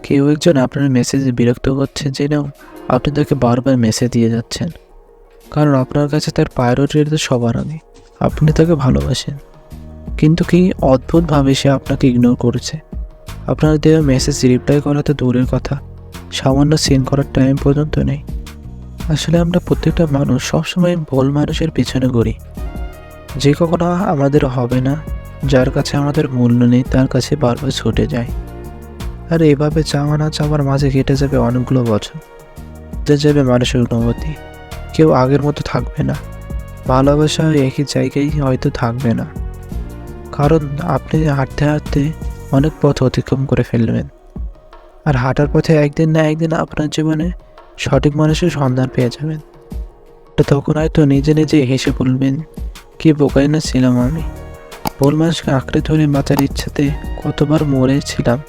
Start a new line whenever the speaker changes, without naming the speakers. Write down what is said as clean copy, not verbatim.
কেউ একজন আপনার মেসেজে বিরক্ত করছে জেনেও আপনি তাকে বারবার মেসেজ দিয়ে যাচ্ছেন, কারণ আপনার কাছে তার প্রায়োরিটি তো সবার আগে। আপনি তাকে ভালোবাসেন, কিন্তু কি অদ্ভুতভাবে সে আপনাকে ইগনোর করেছে। আপনার দেওয়া মেসেজ রিপ্লাই করা তো দূরের কথা, সামান্য সেন্ড করার টাইম পর্যন্ত নেই। আসলে আমরা প্রত্যেকটা মানুষ সবসময় ভুল মানুষের পিছনে ঘুরি, যে কখনো আমাদের হবে না। যার কাছে আমাদের মূল্য নেই তার কাছে বারবার ছুটে যায়। আর এভাবে চাওয়া না চাওয়ার মাঝে কেটে যাবে অনেকগুলো বছর, কেটে যাবে মানুষের অনুভূতি। কেউ আগের মতো থাকবে না, ভালোবাসা একই জায়গায় হয়তো থাকবে না, কারণ আপনি হাঁটতে হাঁটতে অনেক পথ অতিক্রম করে ফেলবেন। আর হাঁটার পথে একদিন না একদিন আপনার জীবনে সঠিক মানুষের সন্ধান পেয়ে যাবেন। তো তখন হয়তো নিজে নিজে হেসে বলবেন, কি বোকাই না ছিলাম আমি। ভুল মানুষকে আঁকড়ে ধরে বাঁচার ইচ্ছাতে কতবার মরেছিলাম।